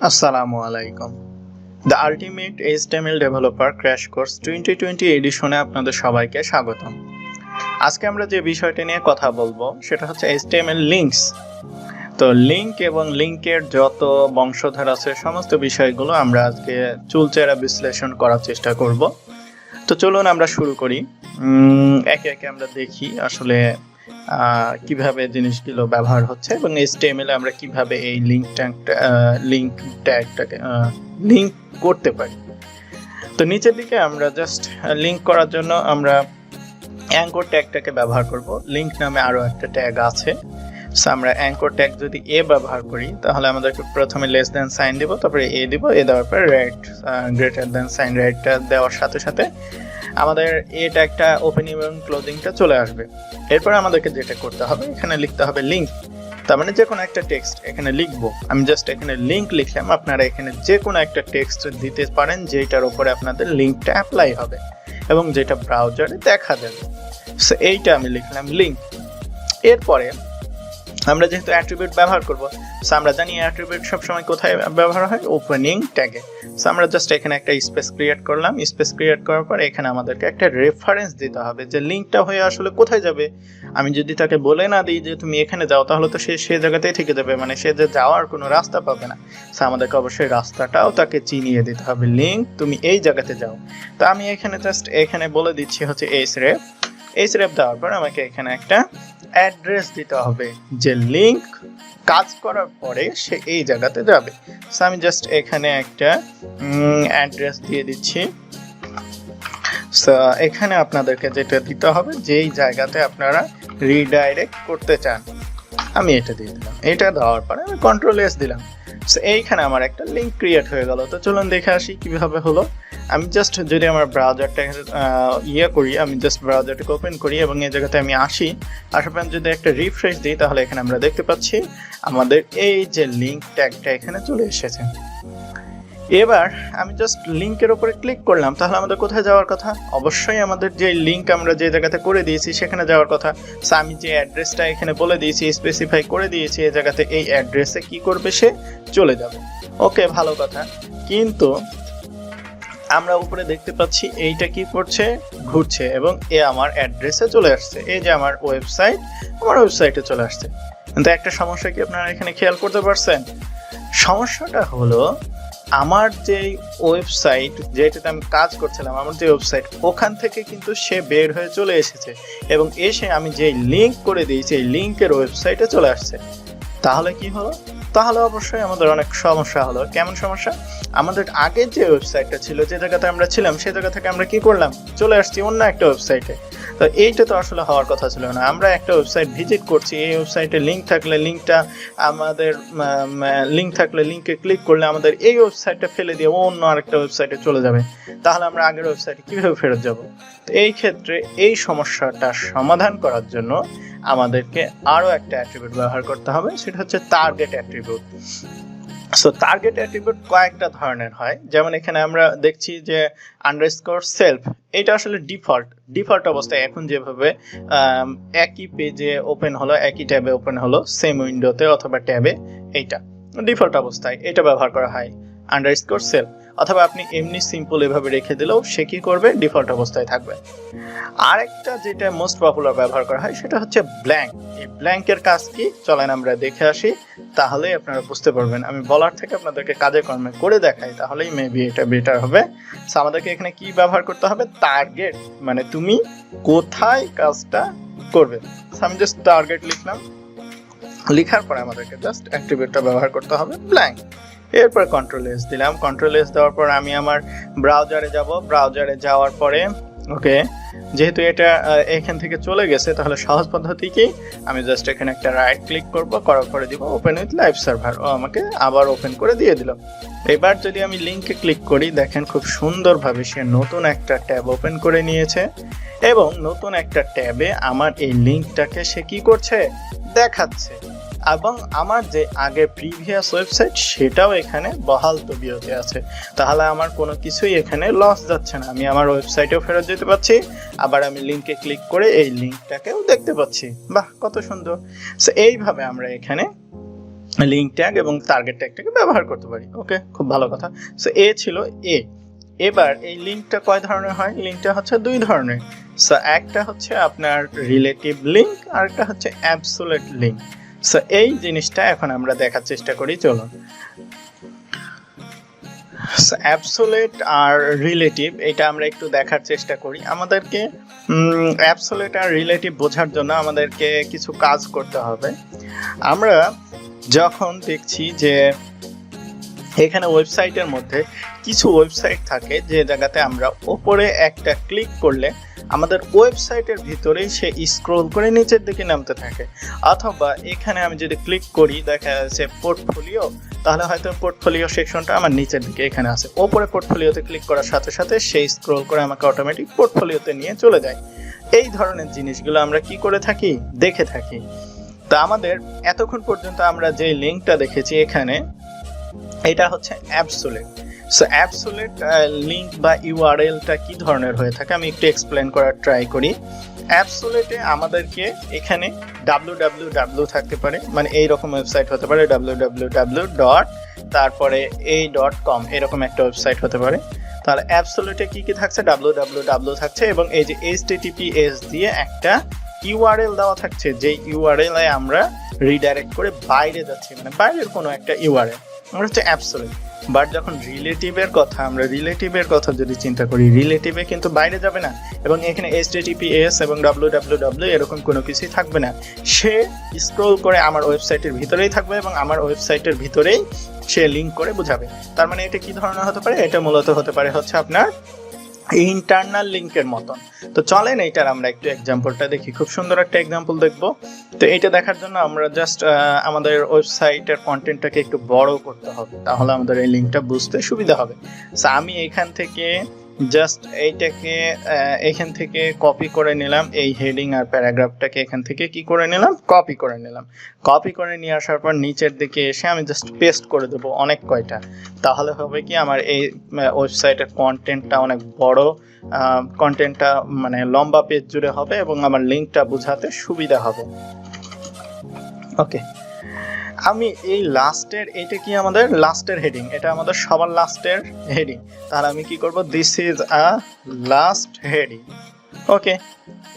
আসসালামু আলাইকুম। The ultimate HTML developer crash course 2020 এডিশনে আপনাদের সবাইকে স্বাগতম। আজকে আমরা যে বিষয়টি নিয়ে কথা বলবো সেটা হচ্ছে এইচটিএমএল লিঙ্কস। তো লিঙ্ক এবং লিঙ্কের যত বংশধর আছে সমস্ত বিষয়গুলো আমরা আজকে চুলচেরা বিশ্লেষণ করার চেষ্টা করব। তো চলুন আমরা শুরু করি। একে একে আমরা দেখি আসলে কিভাবে জিনিসগুলো ব্যবহার হচ্ছে এবং এইচটিএমএল আমরা কিভাবে এই লিঙ্ক ট্যাগটাকে লিঙ্ক করতে পারি। তো নিচের দিকে আমরা জাস্ট লিঙ্ক করার জন্য আমরা অ্যাঙ্কর ট্যাগটাকে ব্যবহার করব। লিঙ্ক নামে আরো একটা ট্যাগ আছে। সো আমরা অ্যাঙ্কর ট্যাগ যদি এ ব্যবহার করি তাহলে আমাদেরকে প্রথমে লেস দেন সাইন দিব, তারপরে এ দিব, এ দেওয়ার পর রাইট গ্রেটার দেন সাইন রাইটটা দেওয়ার সাথে সাথে আমাদের এ ট্যাগটা ওপেনিং এবং ক্লোজিংটা চলে আসবে। এরপর আমাদেরকে যেটা করতে হবে এখানে লিখতে হবে লিঙ্ক। তার মানে যে কোনো একটা টেক্সট এখানে লিখবো। আমি জাস্ট এখানে লিঙ্ক লিখলাম, আপনারা এখানে যে কোনো একটা টেক্সট দিতে পারেন যেটার উপরে আপনাদের লিঙ্কটা অ্যাপ্লাই হবে এবং যেটা ব্রাউজারে দেখা যাবে। সো এইটা আমি লিখলাম লিঙ্ক। এরপরে আমরা যেহেতু অ্যাট্রিবিউট ব্যবহার করব, সো আমরা জানি অ্যাট্রিবিউট সবসময় কোথায় ব্যবহার হয়, ওপেনিং ট্যাগে। সো আমরা জাস্ট এখানে একটা স্পেস ক্রিয়েট করলাম। স্পেস ক্রিয়েট করার পর এখানে আমাদেরকে একটা রেফারেন্স দিতে হবে যে লিঙ্কটা হয়ে আসলে কোথায় যাবে। আমি যদি তাকে বলে না দিই যে তুমি এখানে যাও তাহলে তো সে জায়গাতেই থেকে যাবে, মানে সে যে যাওয়ার কোনো রাস্তা পাবে না। সো আমাদেরকে অবশ্যই রাস্তাটাও তাকে চিনিয়ে দিতে হবে, লিঙ্ক তুমি এই জায়গাতে যাও। তো আমি এখানে জাস্ট এখানে বলে দিচ্ছি হচ্ছে এইচ রেফ দেওয়ার পর আমাকে এখানে একটা অ্যাড্রেস দিতে হবে যে লিঙ্ক কাজ করার পরে সে এই জায়গাতে যাবে। সো আমি জাস্ট এখানে একটা অ্যাড্রেস দিয়ে দিচ্ছি। সো এখানে আপনাদেরকে যেটা দিতে হবে যেই জায়গাতে আপনারা রিডাইরেক্ট করতে চান, আমি এটা দিয়ে দিলাম। এটা দেওয়ার পরে আমি কন্ট্রোল এস দিলাম। সো এইখানে আমার একটা লিঙ্ক ক্রিয়েট হয়ে গেল। তো চলুন দেখে আসি কিভাবে হলো। আমি জাস্ট যদি আমার ব্রাউজারটা করি, আমি জাস্ট ব্রাউজারটাকে ওপেন করি এবং এই জায়গাতে আমি আসার পর যদি একটা রিফ্রেশ দিই তাহলে এখানে আমরা দেখতে পাচ্ছি আমাদের এই যে লিঙ্ক ট্যাগটা এখানে চলে এসেছে। এবার আমি জাস্ট লিঙ্কের উপরে ক্লিক করলাম, তাহলে আমাদের কোথায় যাওয়ার কথা? অবশ্যই আমাদের যে লিঙ্ক আমরা যে জায়গাতে করে দিয়েছি সেখানে যাওয়ার কথা। সো আমি যে অ্যাড্রেসটা এখানে বলে দিয়েছি, স্পেসিফাই করে দিয়েছি, এই জায়গাতে এই অ্যাড্রেসে কি করবে, সে চলে যাবে। ওকে, ভালো কথা। কিন্তু আমরা উপরে দেখতে পাচ্ছি এইটা কি করছে, ঘুরছে এবং এ আমার অ্যাড্রেসে চলে আসছে। এই যে আমার ওয়েবসাইটে চলে আসছে। কিন্তু একটা সমস্যা কি আপনারা এখানে খেয়াল করতে পারছেন? সমস্যাটা হলো আমার যে ওয়েবসাইট যেটাতে আমি কাজ করছিলাম, আমার যে ওয়েবসাইট, ওখান থেকে কিন্তু সে বের হয়ে চলে এসেছে এবং এসে আমি যে লিঙ্ক করে দিয়েছি এই লিঙ্কের ওয়েবসাইটে চলে আসছে। তাহলে কি হলো? তাহলে অবশ্যই আমাদের অনেক সমস্যা হলো। কেমন সমস্যা? আমাদের আগের যে ওয়েবসাইটটা ছিল, যে জায়গাতে আমরা ছিলাম, সেই জায়গা থেকে আমরা কি করলাম, চলে আসছি অন্য একটা ওয়েবসাইটে। তো এইটা তো আসলে হওয়ার কথা ছিল না। আমরা একটা ওয়েবসাইট ভিজিট করছি, এই ওয়েবসাইটে লিঙ্ক থাকলে লিঙ্কে ক্লিক করলে আমাদের এই ওয়েবসাইটটা ফেলে দিয়ে অন্য আরেকটা ওয়েবসাইটে চলে যাবে। তাহলে আমরা আগের ওয়েবসাইটে কিভাবে ফেরত যাব? তো এই ক্ষেত্রে এই সমস্যাটা সমাধান করার জন্য আমাদেরকে আরো একটা অ্যাট্রিবিউট ব্যবহার করতে হবে, সেটা হচ্ছে target attribute. So target attribute কয়েকটা ধরনের হয়। যেমন এখানে আমরা দেখছি যে আন্ডারস্কোর সেলফ, এটা আসলে ডিফল্ট অবস্থায় এখন যেভাবে একই পেজে ওপেন হলো, একই ট্যাবে ওপেন হলো, সেম উইন্ডোতে অথবা ট্যাবে, এইটা ডিফল্ট অবস্থায় এটা ব্যবহার করা হয় আন্ডারস্কোর সেলফ। অথবা আপনি এমনি সিম্পল এভাবে রেখে দিলেও সে কি করবে, ডিফল্ট অবস্থায় থাকবে। আরেকটা যেটা মোস্ট পপুলার ব্যবহার করা হয় সেটা হচ্ছে ব্ল্যাঙ্ক। এই ব্ল্যাঙ্কের কাজ কি, চলেন আমরা দেখে আসি, তাহলে আপনারা বুঝতে পারবেন। আমি বলার থেকে আপনাদেরকে কাজে কর্মে করে দেখাই, তাহলেই মেবি এটা বেটার হবে। সো আমাদেরকে এখানে কি ব্যবহার করতে হবে, টার্গেট, মানে তুমি কোথায় কাজটা করবে। আমি জাস্ট টার্গেট লিখলাম, লেখার পরে আমাদেরকে জাস্ট অ্যাট্রিবিউটটা ব্যবহার করতে হবে ব্ল্যাঙ্ক। এরপর কন্ট্রোল এস দিলাম। কন্ট্রোল এস দেওয়ার পর আমি আমার ব্রাউজারে যাব। ব্রাউজারে যাওয়ার পরে ওকে, যেহেতু এটা এখান থেকে চলে গেছে তাহলে সহজ পদ্ধতি কি, আমি জাস্ট এখানে একটা রাইট ক্লিক করব, করার পরে দিব ওপেন উইথ লাইভ সার্ভার, ও আমাকে আবার ওপেন করে দিয়ে দিল। এবার যদি আমি লিঙ্কে ক্লিক করি, দেখেন খুব সুন্দরভাবে সে নতুন একটা ট্যাব ওপেন করে নিয়েছে এবং নতুন একটা ট্যাবে আমার এই লিঙ্কটাকে সে কি করছে, দেখাচ্ছে। এবং আমার যে আগে প্রিভিয়াস ওয়েবসাইট সেটাও এখানে বহাল তবিয়তে আছে। তাহলে আমার কোনো কিছুই এখানে লস যাচ্ছে না, আমি আমার ওয়েবসাইটেও ফেরত যেতে পারছি, আবার আমি লিঙ্কে ক্লিক করে এই লিঙ্কটাকেও দেখতে পাচ্ছি। বাহ, কত সুন্দর। সো এইভাবে আমরা এখানে লিঙ্ক ট্যাগ এবং টার্গেট ট্যাগটাকে ব্যবহার করতে পারি। ওকে, খুব ভালো কথা। সো এ ছিল এ। এবার এই লিঙ্কটা কয় ধরনের হয়? লিঙ্কটা হচ্ছে দুই ধরনের। সো একটা হচ্ছে আপনার রিলেটিভ লিঙ্ক আর একটা হচ্ছে অ্যাবসোলিউট লিঙ্ক। সো এই জিনিসটা এখন আমরা দেখার চেষ্টা করি, চলুন। অ্যাবসোলিউট আর রিলেটিভ এটা আমরা একটু দেখার চেষ্টা করি। আমাদেরকে অ্যাবসোলিউট আর রিলেটিভ বোঝার জন্য আমাদেরকে কিছু কাজ করতে হবে। আমরা যখন দেখছি যে এখানে ওয়েবসাইটের মধ্যে কিছু ওয়েবসাইট থাকে যে জায়গাতে আমরা উপরে একটা ক্লিক করলে আমাদের ওয়েবসাইটের ভিতরেই সে স্ক্রল করে নিচের দিকে নামতে থাকে, অথবা এখানে আমি যদি ক্লিক করি দেখা যাচ্ছে পোর্টফোলিও, তাহলে হয়তো পোর্টফোলিও সেকশনটা আমার নিচের দিকে এখানে আছে। ওপরে পোর্টফোলিওতে ক্লিক করার সাথে সাথে সেই স্ক্রল করে আমাকে অটোমেটিক পোর্টফোলিওতে নিয়ে চলে যায়। এই ধরনের জিনিসগুলো আমরা কি করে থাকি? দেখে থাকি। তা আমাদের এতক্ষণ পর্যন্ত আমরা যে লিঙ্কটা দেখেছি এখানে, এটা হচ্ছে অ্যাবসোলিউট। সো অ্যাবসোলিউট লিঙ্ক বা ইউআরএলটা কি ধরনের হয়ে থাকে আমি একটু এক্সপ্লেন করার ট্রাই করি। অ্যাবসোলিউটে আমাদেরকে এখানে www থাকতে পারে, মানে এইরকম ওয়েবসাইট হতে পারে www ডট তারপরে a.com, এরকম একটা ওয়েবসাইট হতে পারে। তাহলে অ্যাবসোলিউটে কি কি থাকছে? www থাকছে এবং এই যে https দিয়ে একটা ইউআরএল দেওয়া থাকছে, যে ইউআরএল এ আমরা রিডাইরেক্ট করে বাইরে যাচ্ছি, মানে বাইরের কোনো একটা ইউআরএল, আমরা হচ্ছে অ্যাবসোলিউট। বাট যখন রিলেটিভের কথা যদি চিন্তা করি, রিলেটিভে কিন্তু বাইরে যাবে না এবং এখানে https এবং www এরকম কোনো কিছুই থাকবে না। সে স্ক্রল করে আমার ওয়েবসাইটের ভিতরেই থাকবে এবং আমার ওয়েবসাইটের ভিতরেই সে লিঙ্ক করে বোঝাবে। তার মানে এটা কি ধরনের হতে পারে? এটা মূলত হতে পারে হচ্ছে আপনার ইন্টারনাল লিঙ্কের মতন। তো চলেন এইটার আমরা একটু এক্সাম্পলটা দেখি, খুব সুন্দর একটা এক্সাম্পল দেখবো। তো এইটা দেখার জন্য আমরা জাস্ট আমাদের ওয়েবসাইটের কন্টেন্টটাকে একটু বড় করতে হবে, তাহলে আমাদের এই লিঙ্কটা বুঝতে সুবিধা হবে। সো আমি এখান থেকে জাস্ট এইটাকে এখান থেকে কপি করে নিলাম, এই হেডিং আর প্যারাগ্রাফটাকে এখান থেকে কি করে নিলাম? কপি করে নিলাম। কপি করে নিয়ে আসার পর নিচের দিকে এসে আমি জাস্ট পেস্ট করে দেবো অনেক কয়টা। তাহলে হবে কি, আমার এই ওয়েবসাইটের কন্টেন্টটা অনেক বড়, কন্টেন্টটা মানে লম্বা পেজ জুড়ে হবে এবং আমার লিঙ্কটা বোঝাতে সুবিধা হবে। ওকে, আমি এই লাস্টের, এটা কি আমাদের লাস্টের হেডিং, এটা আমাদের সবার লাস্টের হেডিং। তাহলে আমি কি করব? This is a last heading. Okay,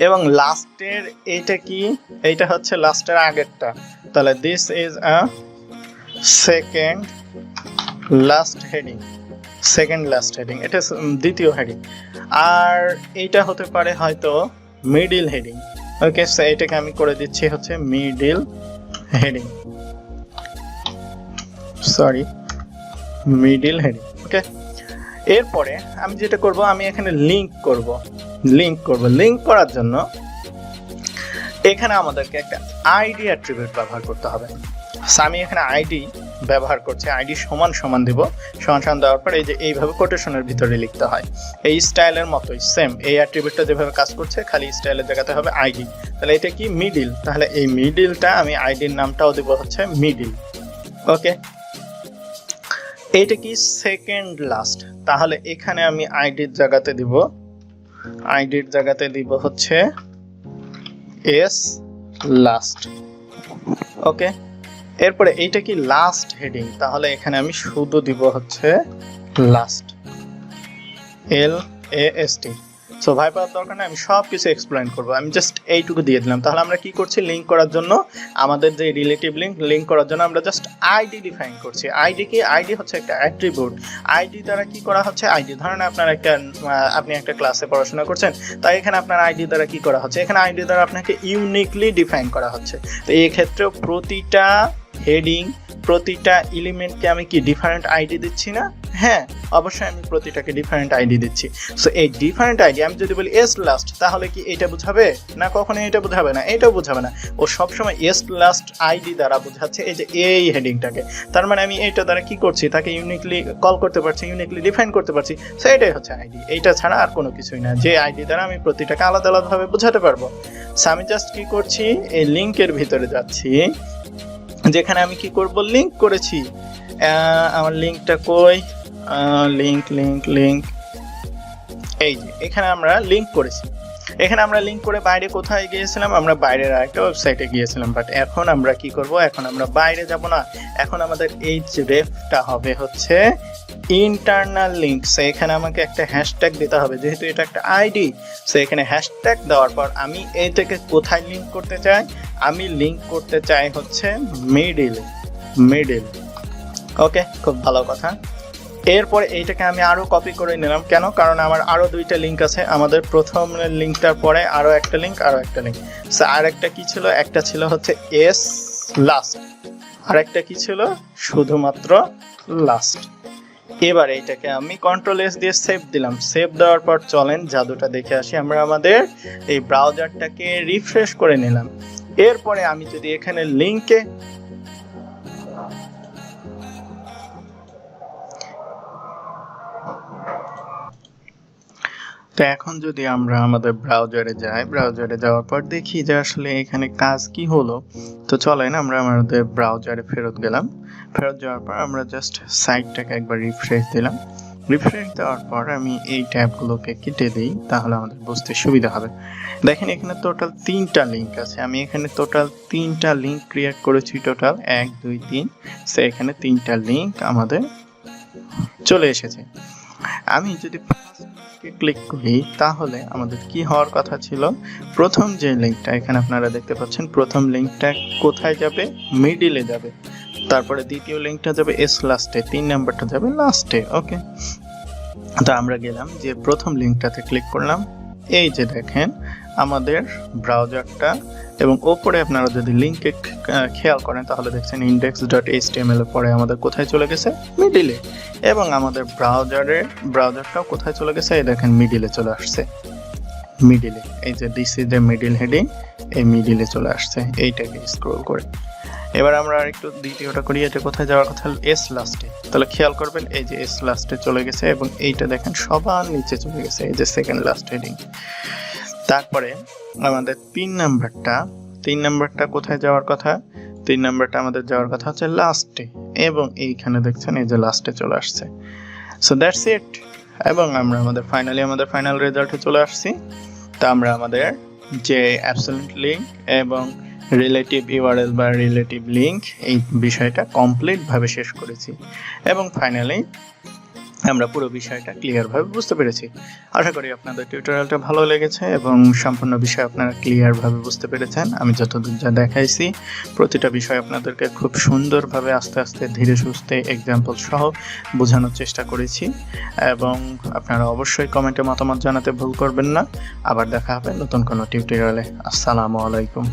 এবং লাস্টের এটা কি? এইটা হচ্ছে লাস্টের আগেরটা, তাহলে this is a second last heading. Second last heading, এটা দ্বিতীয় হেডিং। আর এইটা হতে পারে হয়তো মিডিল হেডিং। ওকে, সো এটাকে আমি করে দিচ্ছি হচ্ছে middle heading, sorry middle heading. Okay, এরপরে আমি যেটা করব, আমি এখানে লিঙ্ক করব। লিঙ্ক করার জন্য এখানে আমাদেরকে একটা আইডি অ্যাট্রিবিউট ব্যবহার করতে হবে। আমি এখানে আইডি ব্যবহার করছি, আইডি সমান সমান দিব। সমান দেওয়ার পর এই যে এইভাবে কোটেশনের ভিতরে লিখতে হয়, এই স্টাইলের মতোই সেম এই অ্যাট্রিবিউটটা যেভাবে কাজ করছে, খালি স্টাইলের জায়গাতে হবে আইডি। তাহলে এটা কি? মিডিল। তাহলে এই মিডিলটা আমি আইডির নামটাও দেব হচ্ছে মিডিল। ওকে, এইটা কি? Second last. তাহলে এখানে আমি আইডির জায়গাতে দিব হচ্ছে এস লাস্ট। ওকে, এরপরে এইটা কি? Last heading. তাহলে এখানে আমি শুধু দিব হচ্ছে লাস্ট, LAST। সো ভাই পাওয়ার দরকার নেই, আমি সব কিছু এক্সপ্লেন করবো, আমি জাস্ট এইটুকু দিয়ে দিলাম। তাহলে আমরা কি করছি? লিঙ্ক করার জন্য আমাদের যে রিলেটিভ লিঙ্ক করার জন্য আমরা জাস্ট আইডি ডিফাইন করছি। আইডি কি? আইডি হচ্ছে একটা অ্যাট্রিবিউট। আইডি দ্বারা কি করা হচ্ছে? আইডি, ধরেন আপনি একটা ক্লাসে পড়াশোনা করছেন, তাই এখানে আপনার আইডি দ্বারা কি করা হচ্ছে? এখানে আইডি দ্বারা আপনাকে ইউনিকলি ডিফাইন করা হচ্ছে। তো এই ক্ষেত্রেও প্রতিটা হেডিং, প্রতিটা এলিমেন্টকে আমি কি ডিফারেন্ট আইডি দিচ্ছি না? হ্যাঁ, অবশ্যই আমি প্রতিটাকে ডিফারেন্ট আইডি দিচ্ছি। সো এই ডিফারেন্ট আইডি আমি যদি বলি এস লাস্ট, তাহলে কি এটা বোঝাবে না? কখনোই এটা বোঝাবে না, এটাও বোঝাবে না। ও সবসময় এস লাস্ট আইডি দ্বারা বোঝাচ্ছে এই যে এই হেডিংটাকে। তার মানে আমি এইটা দ্বারা কি করছি? তাকে ইউনিকলি কল করতে পারছি, ইউনিকলি ডিফাইন করতে পারছি। সো এটাই হচ্ছে আইডি, এইটা ছাড়া আর কোনো কিছুই না, যে আইডি দ্বারা আমি প্রতিটাকে আলাদা আলাদাভাবে বোঝাতে পারবো। সো আমি জাস্ট কি করছি? এই লিঙ্কের ভিতরে যাচ্ছি, যেখানে আমি কি করব? লিঙ্ক করেছি। আমার লিঙ্কটা কই? লিঙ্ক এই যে এখানে আমরা লিঙ্ক করেছি। এখানে আমরা লিঙ্ক করে বাইরে কোথায় গিয়েছিলাম, আমরা বাইরের আরেকটা ওয়েবসাইটে গিয়েছিলাম। বাট এখন আমরা কি করব, এখন আমরা বাইরে যাব না, এখন আমাদের এই যে রেফটা হবে হচ্ছে ইন্টারনাল লিঙ্ক। সো এখানে আমাকে একটা হ্যাশট্যাগ দিতে হবে, যেহেতু এটা একটা আইডি। সো এখানে হ্যাশট্যাগ দেওয়ার পর আমি এই থেকে কোথায় লিঙ্ক করতে চাই, আমি লিঙ্ক করতে চাই হচ্ছে মিডিল। ওকে, খুব ভালো কথা। এরপরে এইটাকে আমি আরো কপি করে নিলাম, কেন, কারণ আমার আরো দুইটা লিঙ্ক আছে। আমাদের প্রথম লিঙ্কটার পরে আরো একটা লিঙ্ক। সো আর একটা কি ছিল, একটা ছিল হচ্ছে এস লাস্ট, আর একটা কি ছিল শুধুমাত্র লাস্ট। এবার এইটাকে আমি কন্ট্রোল এস দিয়ে সেভ দিলাম। সেভ দেওয়ার পর চলেন জাদুটা দেখে আসি। আমরা আমাদের এই ব্রাউজারটাকে রিফ্রেশ করে নিলাম। এরপরে আমি যদি এখানে লিঙ্কে তো এখন যদি আমরা আমাদের ব্রাউজারে যাই, ব্রাউজারে যাওয়ার পর দেখি যে আসলে এখানে কাজ কি হলো। তো চলেন আমরা আমাদের ব্রাউজারে ফেরত গেলাম। ফেরত যাওয়ার পর আমরা জাস্ট সাইটটাকে একবার রিফ্রেশ দিলাম। রিফ্রেশ দেওয়ার পর আমি এই ট্যাবগুলোকে কেটে দিই, তাহলে আমাদের বুঝতে সুবিধা হবে। দেখেন এখানে টোটাল 3টা লিঙ্ক আছে। আমি এখানে টোটাল 3টা লিঙ্ক ক্রিয়েট করেছি, টোটাল 1 2 3। সো এখানে 3টা লিঙ্ক আমাদের চলে এসেছে। আমি যদি ক্লিক করি তাহলে আমাদের কি হওয়ার কথা ছিল, প্রথম যে লিঙ্কটা এখানে আপনারা দেখতে পাচ্ছেন, প্রথম লিঙ্কটা কোথায় যাবে, মিডিলে যাবে। তারপরে দ্বিতীয় লিঙ্কটা যাবে এস লাস্টে, 3 নাম্বারটা যাবে লাস্টে। ওকে, তো আমরা গেলাম যে প্রথম লিঙ্কটাতে ক্লিক করলাম। এই যে দেখেন আমাদের ব্রাউজারটা, এবং ওপরে আপনারা যদি লিঙ্কে খেয়াল করেন তাহলে দেখছেন index.html এর পরে আমাদের কোথায় চলে গেছে, মিডিলে। এবং আমাদের ব্রাউজারটাও কোথায় চলে গেছে, এই দেখেন মিডিলে চলে আসছে, মিডিলে। এই যে this is the middle heading, এই মিডিলে চলে আসছে। এইটাকে স্ক্রল করে এবার আমরা আরেকটু দ্বিতীয়টা করি। এটা কোথায় যাওয়ার কথা, এস লাস্টে। তাহলে খেয়াল করবেন এই যে এস লাস্টে চলে গেছে, এবং এইটা দেখেন সবার নিচে চলে গেছে, এই যে সেকেন্ড লাস্ট হেডিং। তারপরে আমাদের 3 নাম্বারটা কোথায় যাওয়ার কথা, 3 নাম্বারটা আমাদের যাওয়ার কথা হচ্ছে লাস্টে, এবং এইখানে দেখছেন এই যে লাস্টে চলে আসছে। So that's it. এবং আমরা আমাদের ফাইনাল রেজাল্টে চলে আসছি। তো আমরা আমাদের যে অ্যাবসলিউট লিঙ্ক এবং রিলেটিভ ইউআরএল বা রিলেটিভ লিঙ্ক, এই বিষয়টা কমপ্লিট ভাবে শেষ করেছি, এবং ফাইনালি আমরা পুরো বিষয়টা ক্লিয়ার ভাবে বুঝতে পেরেছি। আশা করি আপনাদের টিউটোরিয়ালটা ভালো লেগেছে এবং সম্পূর্ণ বিষয় আপনারা ক্লিয়ার ভাবে বুঝতে পেরেছেন। আমি যতদূর যা দেখাইছি প্রতিটা বিষয় আপনাদেরকে খুব সুন্দরভাবে আস্তে আস্তে ধীরে সুস্থে এক্সাম্পল সহ বোঝানোর চেষ্টা করেছি, এবং আপনারা অবশ্যই কমেন্টে মতামত জানাতে ভুল করবেন না। আবার দেখা হবে নতুন কোনো টিউটোরিয়ালে। আসসালামু আলাইকুম।